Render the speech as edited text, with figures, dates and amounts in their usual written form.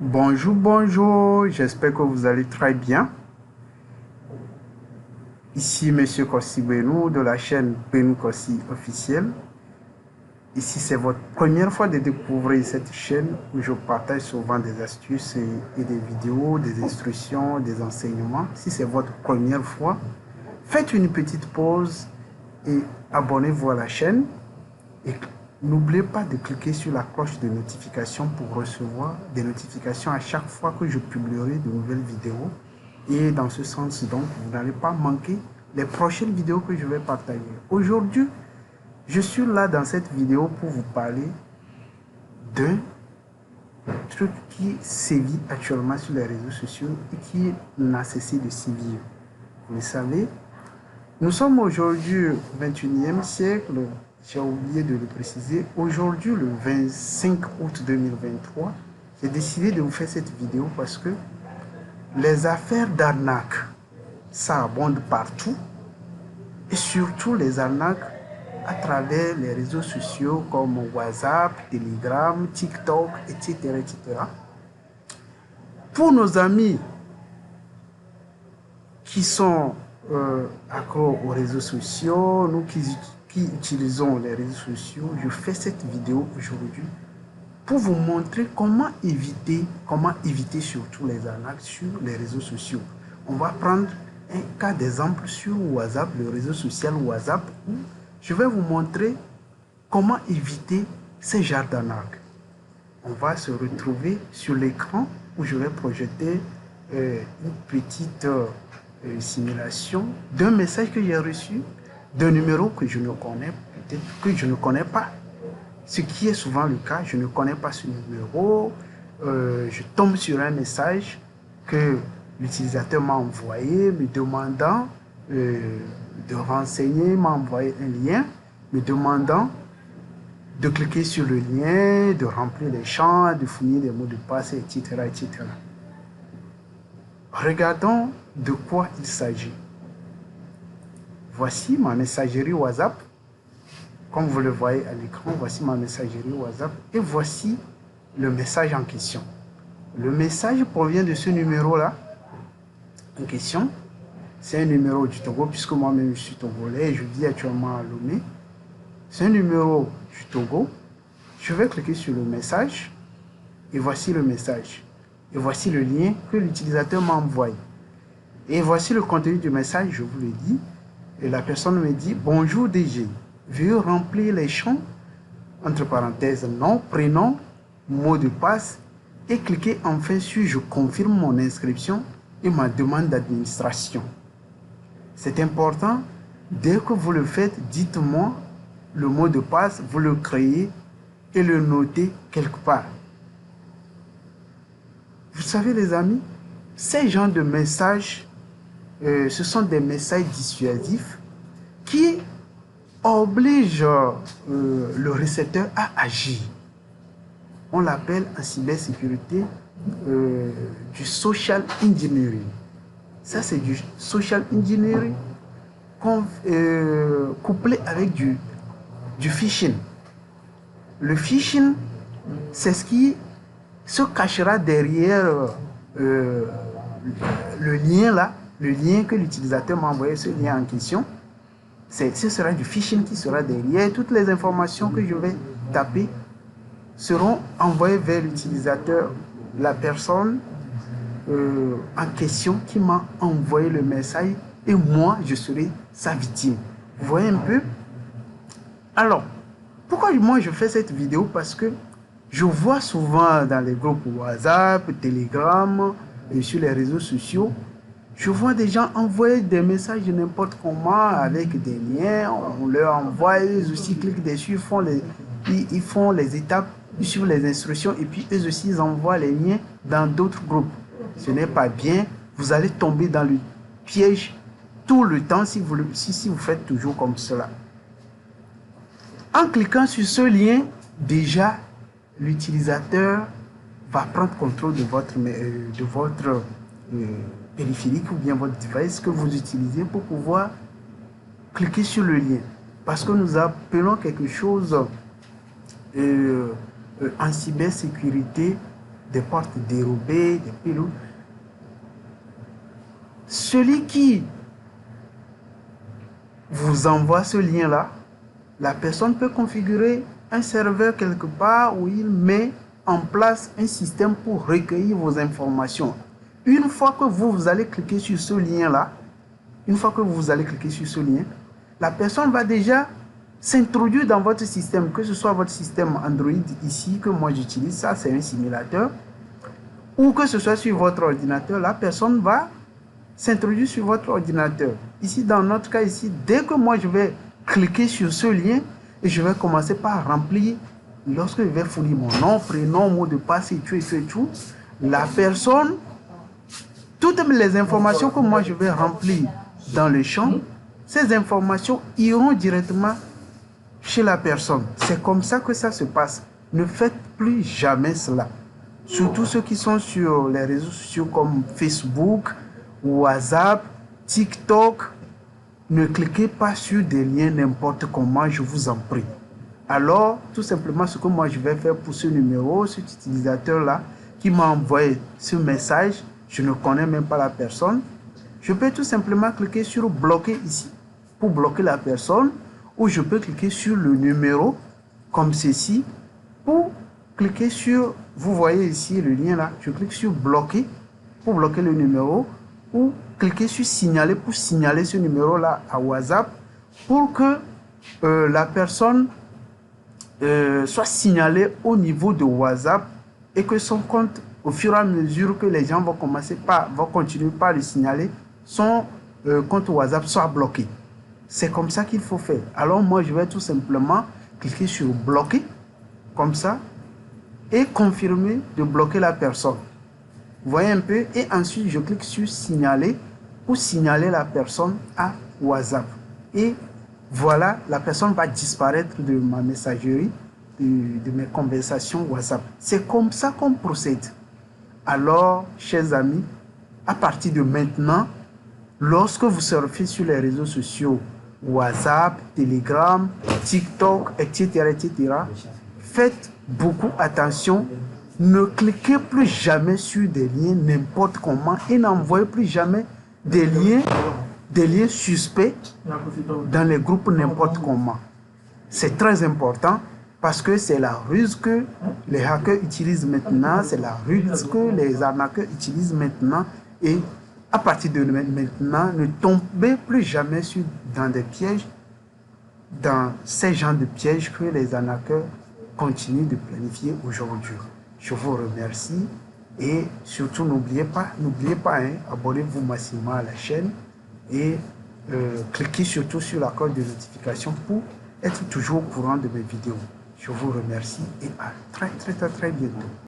Bonjour, bonjour, j'espère que vous allez très bien. Ici Monsieur Kossi Benou de la chaîne Benou Kossi officielle. Ici c'est votre première fois de découvrir cette chaîne où je partage souvent des astuces et des vidéos, des instructions, des enseignements. Si c'est votre première fois, faites une petite pause et abonnez-vous à la chaîne. Et n'oubliez pas de cliquer sur la cloche de notification pour recevoir des notifications à chaque fois que je publierai de nouvelles vidéos. Et dans ce sens, donc, vous n'allez pas manquer les prochaines vidéos que je vais partager. Aujourd'hui, je suis là dans cette vidéo pour vous parler d'un truc qui sévit actuellement sur les réseaux sociaux et qui n'a cessé de sévir. Vous le savez, nous sommes aujourd'hui au 21e siècle. J'ai oublié de le préciser. Aujourd'hui, le 25 août 2023, j'ai décidé de vous faire cette vidéo parce que les affaires d'arnaque, ça abonde partout. Et surtout les arnaques à travers les réseaux sociaux comme WhatsApp, Telegram, TikTok, etc., etc. Pour nos amis qui sont accros aux réseaux sociaux, nous qui utilisons les réseaux sociaux, je fais cette vidéo aujourd'hui pour vous montrer comment éviter surtout les arnaques sur les réseaux sociaux. On va prendre un cas d'exemple sur WhatsApp, le réseau social WhatsApp, où je vais vous montrer comment éviter ces genres d'arnaques. On va se retrouver sur l'écran où je vais projeter une petite simulation d'un message que j'ai reçu, d'un numéro que je ne connais, peut-être que je ne connais pas. Ce qui est souvent le cas, je ne connais pas ce numéro, je tombe sur un message que l'utilisateur m'a envoyé me demandant de renseigner, m'a envoyé un lien me demandant de cliquer sur le lien, de remplir les champs, de fournir des mots de passe, etc., etc. Regardons de quoi il s'agit. Voici ma messagerie WhatsApp. Comme vous le voyez à l'écran, voici ma messagerie WhatsApp et voici le message en question. Le message provient de ce numéro-là en question. C'est un numéro du Togo, puisque moi-même je suis togolais et je vis actuellement à Lomé. C'est un numéro du Togo. Je vais cliquer sur le message et voici le message. Et voici le lien que l'utilisateur m'a envoyé. Et voici le contenu du message, je vous le dis. Et la personne me dit « Bonjour DG, veuillez remplir les champs, entre parenthèses, nom, prénom, mot de passe, et cliquez enfin sur « Je confirme mon inscription et ma demande d'administration ». C'est important, dès que vous le faites, dites-moi le mot de passe, vous le créez et le notez quelque part. Vous savez les amis, ces genres de messages, ce sont des messages dissuasifs qui obligent le récepteur à agir. On l'appelle en cybersécurité du social engineering. Ça, c'est du social engineering couplé avec du phishing. Le phishing, c'est ce qui se cachera derrière le lien là, le lien que l'utilisateur m'a envoyé, ce lien en question. Ce sera du phishing qui sera derrière. Toutes les informations que je vais taper seront envoyées vers l'utilisateur, la personne en question qui m'a envoyé le message et moi, je serai sa victime. Vous voyez un peu? Alors, pourquoi moi je fais cette vidéo? Parce que je vois souvent dans les groupes WhatsApp, Telegram et sur les réseaux sociaux, je vois des gens envoyer des messages de n'importe comment avec des liens. On leur envoie, eux aussi cliquent dessus, ils font les étapes, ils suivent les instructions et puis eux aussi ils envoient les liens dans d'autres groupes. Ce n'est pas bien, vous allez tomber dans le piège tout le temps si vous faites toujours comme cela. En cliquant sur ce lien, déjà, l'utilisateur va prendre contrôle de votre périphérique ou bien votre device que vous utilisez pour pouvoir cliquer sur le lien. Parce que nous appelons quelque chose en cybersécurité des portes dérobées, des pilotes. Celui qui vous envoie ce lien-là, la personne peut configurer un serveur quelque part où il met en place un système pour recueillir vos informations. Une fois que vous allez cliquer sur ce lien-là, la personne va déjà s'introduire dans votre système, que ce soit votre système Android ici, que moi j'utilise, ça c'est un simulateur, ou que ce soit sur votre ordinateur, la personne va s'introduire sur votre ordinateur. Ici, dans notre cas ici, dès que moi je vais cliquer sur ce lien, et je vais commencer par remplir, lorsque je vais fournir mon nom, prénom, mot de passe et tout, la personne, toutes les informations que moi je vais remplir dans le champ, ces informations iront directement chez la personne. C'est comme ça que ça se passe. Ne faites plus jamais cela. Surtout ceux qui sont sur les réseaux sociaux comme Facebook, WhatsApp, TikTok. Ne cliquez pas sur des liens n'importe comment, je vous en prie. Alors, tout simplement, ce que moi je vais faire pour ce numéro, cet utilisateur-là, qui m'a envoyé ce message, je ne connais même pas la personne, je peux tout simplement cliquer sur bloquer ici, pour bloquer la personne, ou je peux cliquer sur le numéro, comme ceci, pour cliquer sur, vous voyez ici le lien là, je clique sur bloquer, pour bloquer le numéro, ou cliquer sur signaler, pour signaler ce numéro là à WhatsApp, pour que la personne soit signalée au niveau de WhatsApp, et que son compte, au fur et à mesure que les gens vont continuer par le signaler, son compte WhatsApp soit bloqué. C'est comme ça qu'il faut faire. Alors moi, je vais tout simplement cliquer sur bloquer, comme ça, et confirmer de bloquer la personne. Vous voyez un peu, et ensuite je clique sur signaler pour signaler la personne à WhatsApp. Et voilà, la personne va disparaître de ma messagerie, de mes conversations WhatsApp. C'est comme ça qu'on procède. Alors, chers amis, à partir de maintenant, lorsque vous surfez sur les réseaux sociaux, WhatsApp, Telegram, TikTok, etc., faites beaucoup attention. Ne cliquez plus jamais sur des liens n'importe comment et n'envoyez plus jamais des liens suspects dans les groupes n'importe comment. C'est très important parce que c'est la ruse que les hackers utilisent maintenant, c'est la ruse que les arnaqueurs utilisent maintenant. Et à partir de maintenant, ne tombez plus jamais dans des pièges, dans ces genres de pièges que les arnaqueurs continuent de planifier aujourd'hui. Je vous remercie et surtout n'oubliez pas, abonnez-vous massivement à la chaîne et cliquez surtout sur la cloche de notification pour être toujours au courant de mes vidéos. Je vous remercie et à très bientôt.